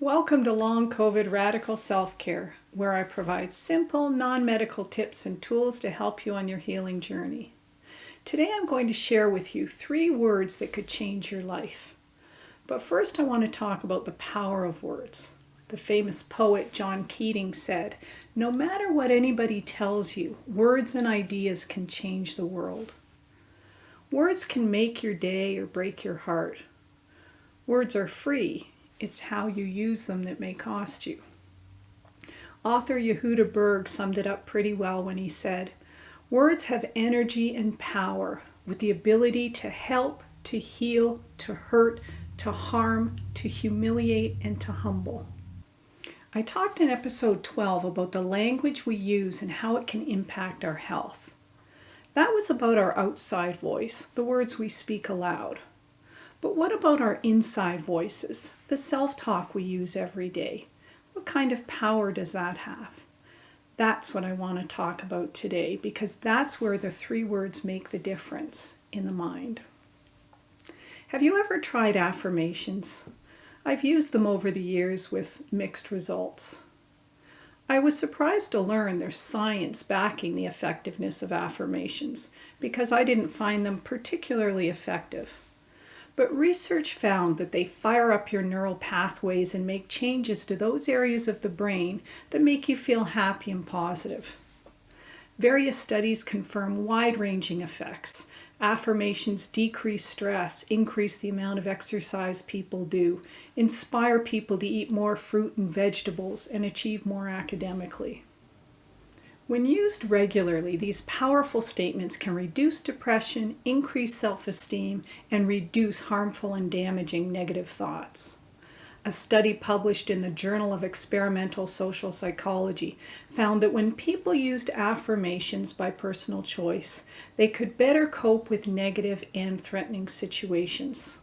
Welcome to Long COVID Radical Self-Care, where I provide simple, non-medical tips and tools to help you on your healing journey. Today I'm going to share with you 3 words that could change your life. But first I want to talk about the power of words. The famous poet John Keating said, "No matter what anybody tells you, words and ideas can change the world." Words can make your day or break your heart. Words are free. It's how you use them that may cost you. Author Yehuda Berg summed it up pretty well when he said, "Words have energy and power with the ability to help, to heal, to hurt, to harm, to humiliate, and to humble." I talked in episode 12 about the language we use and how it can impact our health. That was about our outside voice, the words we speak aloud. But what about our inside voices, the self-talk we use every day? What kind of power does that have? That's what I want to talk about today, because that's where the 3 words make the difference in the mind. Have you ever tried affirmations? I've used them over the years with mixed results. I was surprised to learn there's science backing the effectiveness of affirmations, because I didn't find them particularly effective. But research found that they fire up your neural pathways and make changes to those areas of the brain that make you feel happy and positive. Various studies confirm wide-ranging effects. Affirmations decrease stress, increase the amount of exercise people do, inspire people to eat more fruit and vegetables, and achieve more academically. When used regularly, these powerful statements can reduce depression, increase self-esteem, and reduce harmful and damaging negative thoughts. A study published in the Journal of Experimental Social Psychology found that when people used affirmations by personal choice, they could better cope with negative and threatening situations.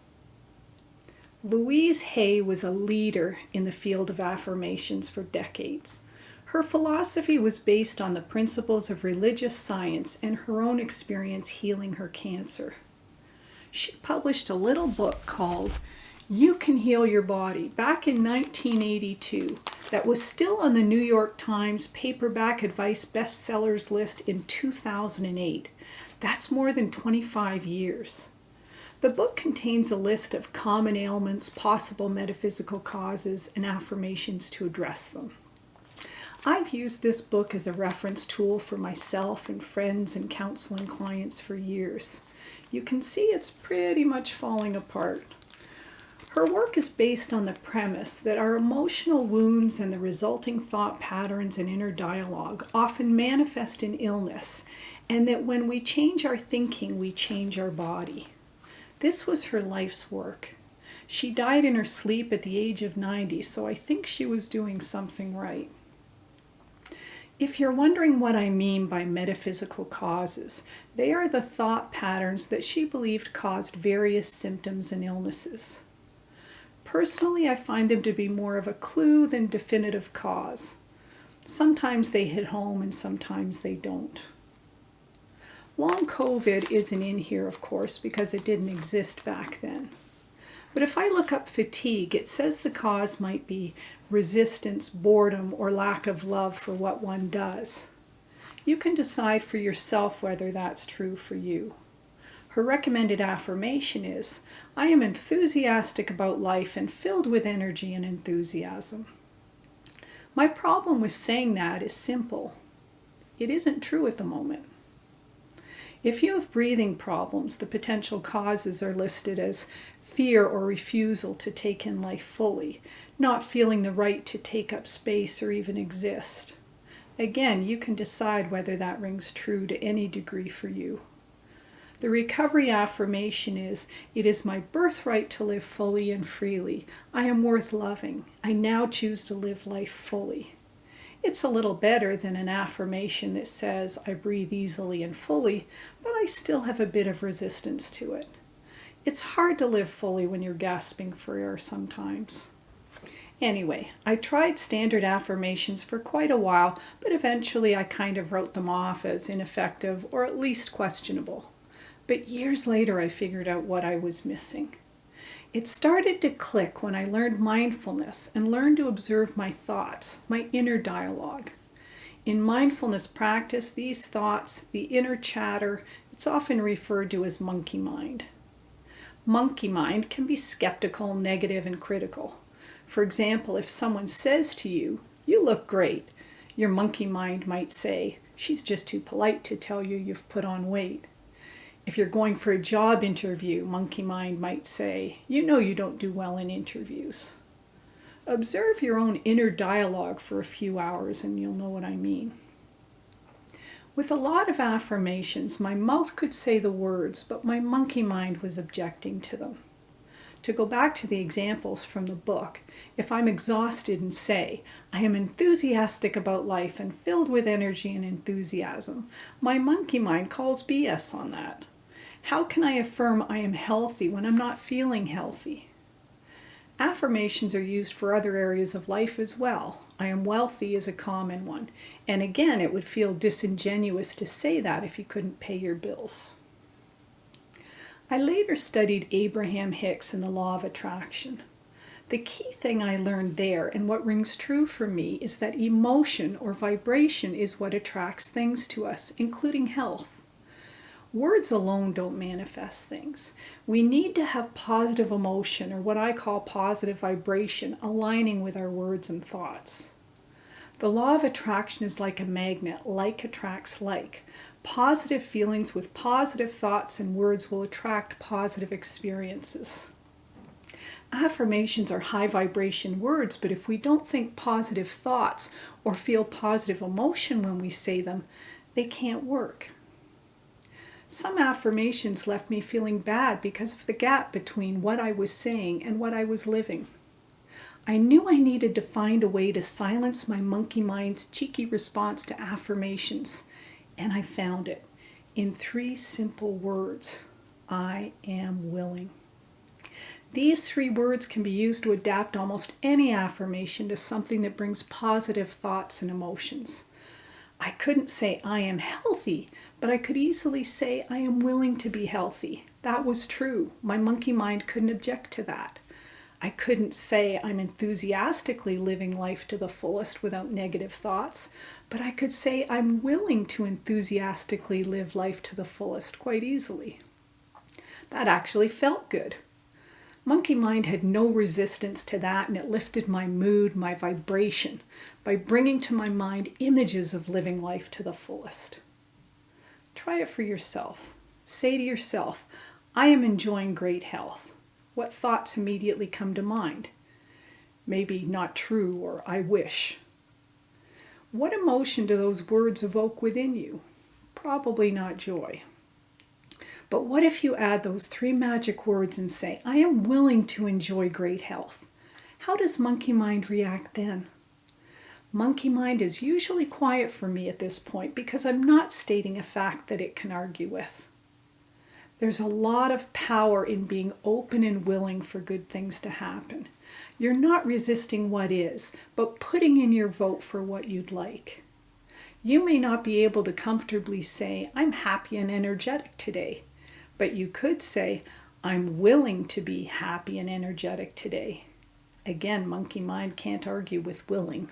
Louise Hay was a leader in the field of affirmations for decades. Her philosophy was based on the principles of religious science and her own experience healing her cancer. She published a little book called "You Can Heal Your Body" back in 1982 that was still on the New York Times paperback advice bestsellers list in 2008. That's more than 25 years. The book contains a list of common ailments, possible metaphysical causes, and affirmations to address them. I've used this book as a reference tool for myself and friends and counseling clients for years. You can see it's pretty much falling apart. Her work is based on the premise that our emotional wounds and the resulting thought patterns and inner dialogue often manifest in illness, and that when we change our thinking, we change our body. This was her life's work. She died in her sleep at the age of 90, so I think she was doing something right. If you're wondering what I mean by metaphysical causes, they are the thought patterns that she believed caused various symptoms and illnesses. Personally, I find them to be more of a clue than definitive cause. Sometimes they hit home and sometimes they don't. Long COVID isn't in here, of course, because it didn't exist back then. But if I look up fatigue, it says the cause might be resistance, boredom, or lack of love for what one does. You can decide for yourself whether that's true for you. Her recommended affirmation is, "I am enthusiastic about life and filled with energy and enthusiasm." My problem with saying that is simple. It isn't true at the moment. If you have breathing problems, the potential causes are listed as fear or refusal to take in life fully, not feeling the right to take up space or even exist. Again, you can decide whether that rings true to any degree for you. The recovery affirmation is, "It is my birthright to live fully and freely. I am worth loving. I now choose to live life fully." It's a little better than an affirmation that says, "I breathe easily and fully, but I still have a bit of resistance to it." It's hard to live fully when you're gasping for air sometimes. Anyway, I tried standard affirmations for quite a while, but eventually I kind of wrote them off as ineffective or at least questionable. But years later I figured out what I was missing. It started to click when I learned mindfulness and learned to observe my thoughts, my inner dialogue. In mindfulness practice, these thoughts, the inner chatter, it's often referred to as monkey mind. Monkey mind can be skeptical, negative, and critical. For example, if someone says to you, "You look great," your monkey mind might say, "She's just too polite to tell you you've put on weight." If you're going for a job interview, monkey mind might say, "You know you don't do well in interviews." Observe your own inner dialogue for a few hours and you'll know what I mean. With a lot of affirmations, my mouth could say the words, but my monkey mind was objecting to them. To go back to the examples from the book, if I'm exhausted and say, "I am enthusiastic about life and filled with energy and enthusiasm," my monkey mind calls BS on that. How can I affirm I am healthy when I'm not feeling healthy? Affirmations are used for other areas of life as well. I am wealthy is a common one. And again, it would feel disingenuous to say that if you couldn't pay your bills. I later studied Abraham Hicks and the law of attraction. The key thing I learned there and what rings true for me is that emotion or vibration is what attracts things to us, including health. Words alone don't manifest things. We need to have positive emotion, or what I call positive vibration, aligning with our words and thoughts. The law of attraction is like a magnet. Like attracts like. Positive feelings with positive thoughts and words will attract positive experiences. Affirmations are high vibration words, but if we don't think positive thoughts or feel positive emotion when we say them, they can't work. Some affirmations left me feeling bad because of the gap between what I was saying and what I was living. I knew I needed to find a way to silence my monkey mind's cheeky response to affirmations, and I found it in 3 simple words: I am willing. These 3 words can be used to adapt almost any affirmation to something that brings positive thoughts and emotions. I couldn't say I am healthy, but I could easily say I am willing to be healthy. That was true. My monkey mind couldn't object to that. I couldn't say I'm enthusiastically living life to the fullest without negative thoughts, but I could say I'm willing to enthusiastically live life to the fullest quite easily. That actually felt good. Monkey mind had no resistance to that, and it lifted my mood, my vibration, by bringing to my mind images of living life to the fullest. Try it for yourself. Say to yourself, "I am enjoying great health." What thoughts immediately come to mind? Maybe "not true" or "I wish." What emotion do those words evoke within you? Probably not joy. But what if you add those 3 magic words and say, "I am willing to enjoy great health"? How does monkey mind react then? Monkey mind is usually quiet for me at this point because I'm not stating a fact that it can argue with. There's a lot of power in being open and willing for good things to happen. You're not resisting what is, but putting in your vote for what you'd like. You may not be able to comfortably say, "I'm happy and energetic today," but you could say, "I'm willing to be happy and energetic today." Again, monkey mind can't argue with willing.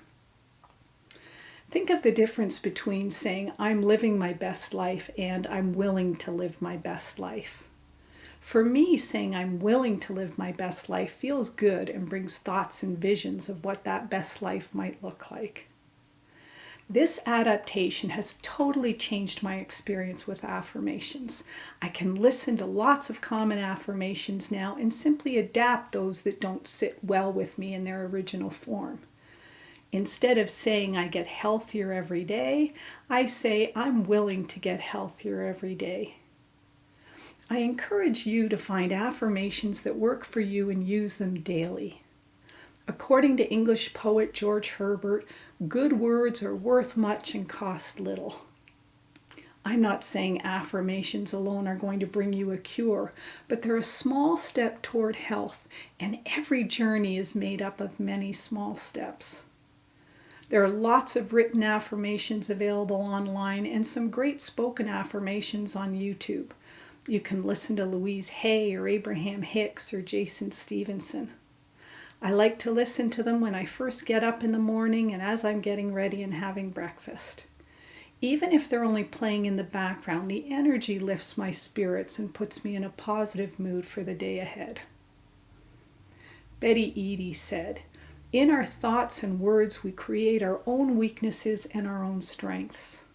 Think of the difference between saying, "I'm living my best life," and "I'm willing to live my best life." For me, saying I'm willing to live my best life feels good and brings thoughts and visions of what that best life might look like. This adaptation has totally changed my experience with affirmations. I can listen to lots of common affirmations now and simply adapt those that don't sit well with me in their original form. Instead of saying I get healthier every day, I say I'm willing to get healthier every day. I encourage you to find affirmations that work for you and use them daily. According to English poet George Herbert, good words are worth much and cost little. I'm not saying affirmations alone are going to bring you a cure, but they're a small step toward health, and every journey is made up of many small steps. There are lots of written affirmations available online and some great spoken affirmations on YouTube. You can listen to Louise Hay or Abraham Hicks or Jason Stevenson. I like to listen to them when I first get up in the morning and as I'm getting ready and having breakfast. Even if they're only playing in the background, the energy lifts my spirits and puts me in a positive mood for the day ahead. Betty Eadie said, "In our thoughts and words, we create our own weaknesses and our own strengths.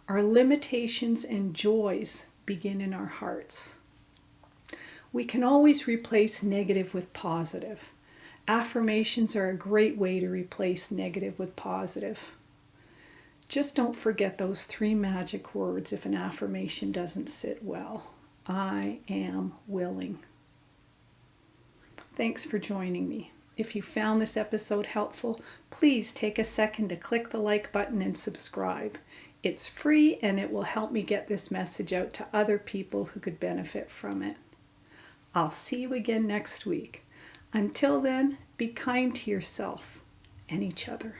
Our limitations and joys begin in our hearts." We can always replace negative with positive. Affirmations are a great way to replace negative with positive. Just don't forget those 3 magic words if an affirmation doesn't sit well. I am willing. Thanks for joining me. If you found this episode helpful, please take a second to click the like button and subscribe. It's free and it will help me get this message out to other people who could benefit from it. I'll see you again next week. Until then, be kind to yourself and each other.